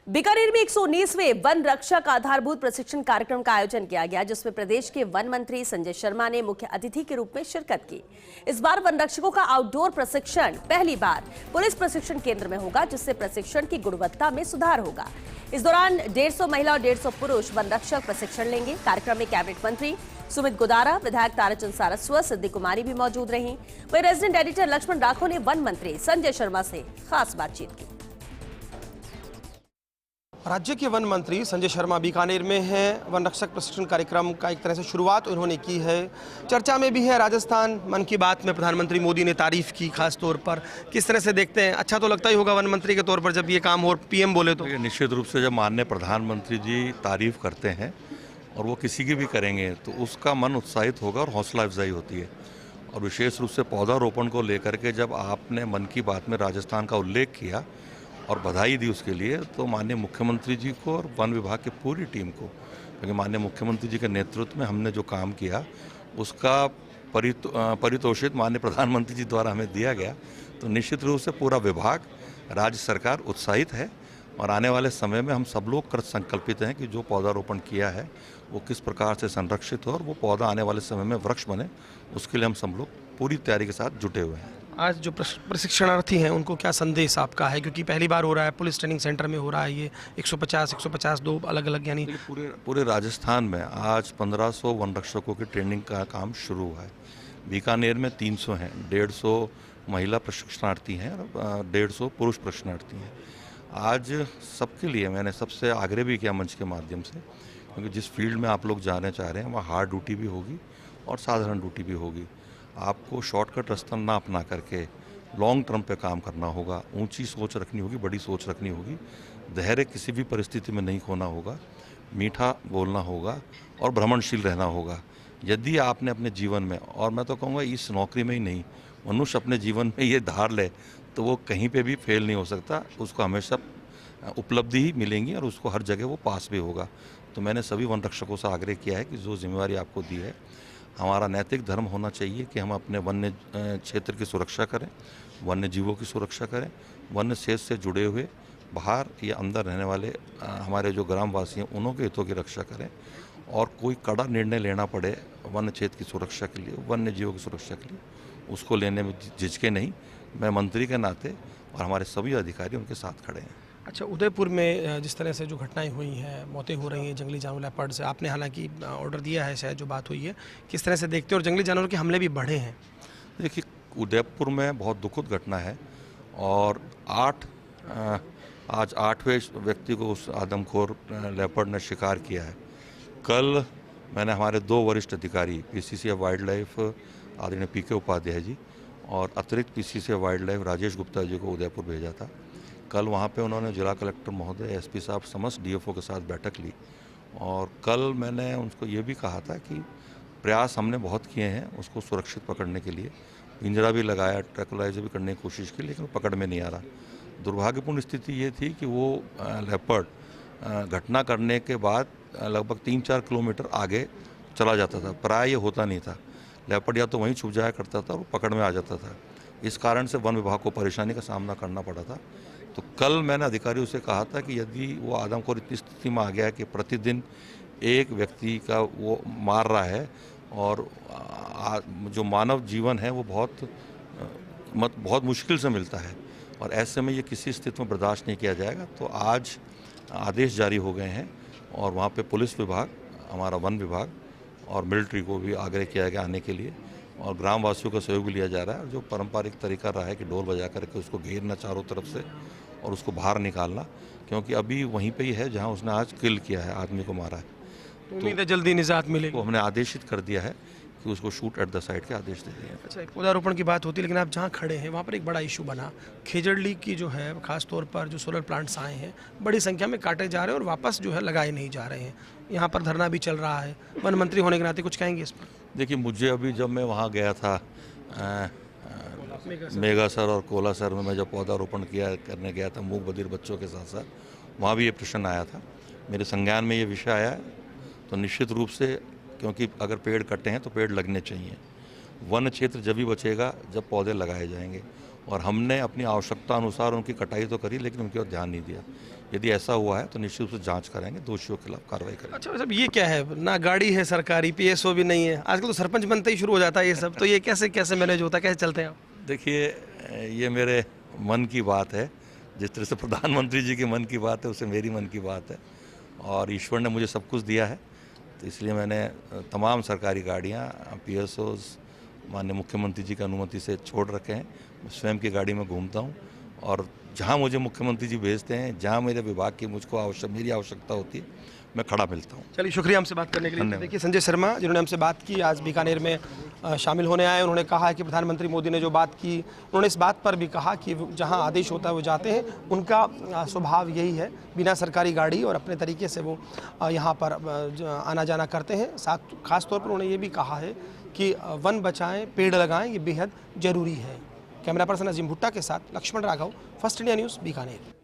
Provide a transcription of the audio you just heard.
बीकानेर में 119वें वन रक्षक आधारभूत प्रशिक्षण कार्यक्रम का आयोजन किया गया, जिसमें प्रदेश के वन मंत्री संजय शर्मा ने मुख्य अतिथि के रूप में शिरकत की। इस बार वन रक्षकों का आउटडोर प्रशिक्षण पहली बार पुलिस प्रशिक्षण केंद्र में होगा, जिससे प्रशिक्षण की गुणवत्ता में सुधार होगा। इस दौरान 150 महिला और 150 पुरुष वन रक्षक प्रशिक्षण लेंगे। कार्यक्रम में कैबिनेट मंत्री सुमित गोदारा, विधायक ताराचंद सारस्वत, सिद्धि कुमारी भी मौजूद रहीं। वहीं रेजिडेंट एडिटर लक्ष्मण राठौर ने वन मंत्री संजय शर्मा से खास बातचीत की। राज्य के वन मंत्री संजय शर्मा बीकानेर में हैं। वन रक्षक प्रशिक्षण कार्यक्रम का एक तरह से शुरुआत उन्होंने की है। चर्चा में भी है राजस्थान। मन की बात में प्रधानमंत्री मोदी ने तारीफ की, खास तौर पर किस तरह से देखते हैं? अच्छा तो लगता ही होगा वन मंत्री के तौर पर जब ये काम हो, पीएम बोले तो। निश्चित रूप से जब माननीय प्रधानमंत्री जी तारीफ करते हैं और वो किसी की भी करेंगे तो उसका मन उत्साहित होगा और हौसला अफजाई होती है। और विशेष रूप से पौधारोपण को लेकर के जब आपने मन की बात में राजस्थान का उल्लेख किया और बधाई दी उसके लिए, तो माननीय मुख्यमंत्री जी को और वन विभाग की पूरी टीम को, क्योंकि माननीय मुख्यमंत्री जी के नेतृत्व में हमने जो काम किया उसका परितोषित माननीय प्रधानमंत्री जी द्वारा हमें दिया गया, तो निश्चित रूप से पूरा विभाग, राज्य सरकार उत्साहित है। और आने वाले समय में हम सब लोग कृत संकल्पित हैं कि जो पौधारोपण किया है वो किस प्रकार से संरक्षित हो और वो पौधा आने वाले समय में वृक्ष बने, उसके लिए हम सब लोग पूरी तैयारी के साथ जुटे हुए हैं। आज जो प्रशिक्षणार्थी हैं उनको क्या संदेश आपका है, क्योंकि पहली बार हो रहा है, पुलिस ट्रेनिंग सेंटर में हो रहा है ये 150 दो अलग अलग, यानी पूरे राजस्थान में आज 1500 वन रक्षकों की ट्रेनिंग का काम शुरू हुआ है। बीकानेर में 300 हैं, 150 महिला प्रशिक्षणार्थी हैं और 150 पुरुष प्रशिक्षणार्थी हैं। आज सबके लिए मैंने सबसे आग्रह भी किया मंच के माध्यम से, क्योंकि जिस फील्ड में आप लोग जाना चाह रहे हैं वहाँ हार्ड ड्यूटी भी होगी और साधारण ड्यूटी भी होगी। आपको शॉर्टकट रास्ता ना अपना करके लॉन्ग टर्म पे काम करना होगा, ऊंची सोच रखनी होगी, बड़ी सोच रखनी होगी, धैर्य किसी भी परिस्थिति में नहीं खोना होगा, मीठा बोलना होगा और भ्रमणशील रहना होगा। यदि आपने अपने जीवन में, और मैं तो कहूँगा इस नौकरी में ही नहीं, मनुष्य अपने जीवन में ये धार ले तो वो कहीं पे भी फेल नहीं हो सकता, उसको हमेशा उपलब्धि ही मिलेंगी और उसको हर जगह वो पास भी होगा। तो मैंने सभी वन रक्षकों से आग्रह किया है कि जो जिम्मेवारी आपको दी है, हमारा नैतिक धर्म होना चाहिए कि हम अपने वन्य क्षेत्र की सुरक्षा करें, वन्य जीवों की सुरक्षा करें, वन्य क्षेत्र से जुड़े हुए बाहर या अंदर रहने वाले हमारे जो ग्रामवासी हैं उन्हों के हितों की रक्षा करें। और कोई कड़ा निर्णय लेना पड़े वन्य क्षेत्र की सुरक्षा के लिए, वन्य जीवों की सुरक्षा के लिए, उसको लेने में झिझके नहीं। मैं मंत्री के नाते और हमारे सभी अधिकारी उनके साथ खड़े हैं। अच्छा, उदयपुर में जिस तरह से जो घटनाएं हुई हैं, मौतें हो रही हैं जंगली जानवर लेपर्ड से, आपने हालांकि ऑर्डर दिया है, शायद जो बात हुई है, किस तरह से देखते हो? और जंगली जानवरों के हमले भी बढ़े हैं। देखिए, उदयपुर में बहुत दुखद घटना है और आज 8वें व्यक्ति को उस आदमखोर लेपर्ड ने शिकार किया है। कल मैंने हमारे 2 वरिष्ठ अधिकारी पीसीसी वाइल्ड लाइफ आदरणीय पीके उपाध्याय जी और अतिरिक्त PCC wild life Rajesh Gupta ji को उदयपुर भेजा था। कल वहाँ पे उन्होंने जिला कलेक्टर महोदय, एसपी साहब, समस्त डीएफओ के साथ बैठक ली और कल मैंने उनको ये भी कहा था कि प्रयास हमने बहुत किए हैं उसको सुरक्षित पकड़ने के लिए, पिंजरा भी लगाया, ट्रैकुलाइजर भी करने की कोशिश की, लेकिन पकड़ में नहीं आ रहा। दुर्भाग्यपूर्ण स्थिति ये थी कि वो लेपर्ड घटना करने के बाद लगभग 3-4 किलोमीटर आगे चला जाता था। प्राय ये होता नहीं था, लेपर्ड या तो वहीं छुप जाया करता था और पकड़ में आ जाता था। इस कारण से वन विभाग को परेशानी का सामना करना पड़ा था। तो कल मैंने अधिकारियों से कहा था कि यदि वो आदमखोर इतनी स्थिति में आ गया कि प्रतिदिन एक व्यक्ति का वो मार रहा है और जो मानव जीवन है वो बहुत मुश्किल से मिलता है और ऐसे में ये किसी स्थिति में बर्दाश्त नहीं किया जाएगा। तो आज आदेश जारी हो गए हैं और वहाँ पे पुलिस विभाग, हमारा वन विभाग और मिलिट्री को भी आग्रह किया गया आने के लिए और ग्रामवासियों का सहयोग लिया जा रहा है। और जो पारंपरिक तरीका रहा है कि ढोल बजा करके उसको घेरना चारों तरफ से और उसको बाहर निकालना, क्योंकि अभी वहीं पे ही है जहां उसने आज किल किया है, आदमी को मारा है। तो उम्मीद है जल्दी निजात मिलेगी। तो हमने आदेशित कर दिया है कि उसको शूट एट द साइट के आदेश दे दिए हैं। अच्छा, पौधारोपण की बात होती है, लेकिन आप जहाँ खड़े हैं वहाँ पर एक बड़ा इशू बना, खेजड़ली की जो है खास तौर पर जो सोलर प्लांट्स आए हैं बड़ी संख्या में काटे जा रहे हैं और वापस जो है लगाए नहीं जा रहे हैं। यहाँ पर धरना भी चल रहा है। वन मंत्री होने के नाते कुछ कहेंगे इस पर? देखिए, मुझे अभी जब मैं वहाँ गया था मेगासर और कोलासर में, मैं जब पौधारोपण करने गया था मूक बधिर बच्चों के साथ साथ, वहाँ भी ये प्रश्न आया था, मेरे संज्ञान में ये विषय आया है। तो निश्चित रूप से, क्योंकि अगर पेड़ कटे हैं तो पेड़ लगने चाहिए। वन क्षेत्र जब भी बचेगा जब पौधे लगाए जाएंगे और हमने अपनी आवश्यकता अनुसार उनकी कटाई तो करी लेकिन उनकी ओर ध्यान नहीं दिया। यदि ऐसा हुआ है तो निश्चित रूप से जांच कराएंगे, दोषियों के खिलाफ कार्रवाई करेंगे। अच्छा साहब, ये क्या है, ना गाड़ी है सरकारी, पीएसओ भी नहीं है, आजकल तो सरपंच बनते ही शुरू हो जाता है ये सब, तो ये कैसे कैसे मैनेज होता है, कैसे चलते हैं आप? देखिए, ये मेरे मन की बात है, जिस तरह से प्रधानमंत्री जी के मन की बात है उससे मेरी मन की बात है, और ईश्वर ने मुझे सब कुछ दिया है, तो इसलिए मैंने तमाम सरकारी गाड़ियाँ, पीएसओज माननीय मुख्यमंत्री जी की अनुमति से छोड़ रखे हैं। मैं स्वयं की गाड़ी में घूमता हूँ और जहाँ मुझे मुख्यमंत्री जी भेजते हैं, जहाँ मेरे विभाग की मेरी आवश्यकता होती है, मैं खड़ा मिलता हूँ। चलिए, शुक्रिया हमसे बात करने के लिए। धन्यवाद। देखिए, संजय शर्मा जिन्होंने हमसे बात की, आज बीकानेर में शामिल होने आए, उन्होंने कहा है कि प्रधानमंत्री मोदी ने जो बात की, उन्होंने इस बात पर भी कहा कि जहां आदेश होता है वो जाते हैं, उनका स्वभाव यही है, बिना सरकारी गाड़ी और अपने तरीके से वो यहां पर आना जाना करते हैं। साथ खास तौर पर उन्होंने ये भी कहा है कि वन बचाएं, पेड़ लगाएं, ये बेहद ज़रूरी है। कैमरा पर्सन अजीम भुट्टा के साथ Lakshman Raghav, first India news, Bikaner.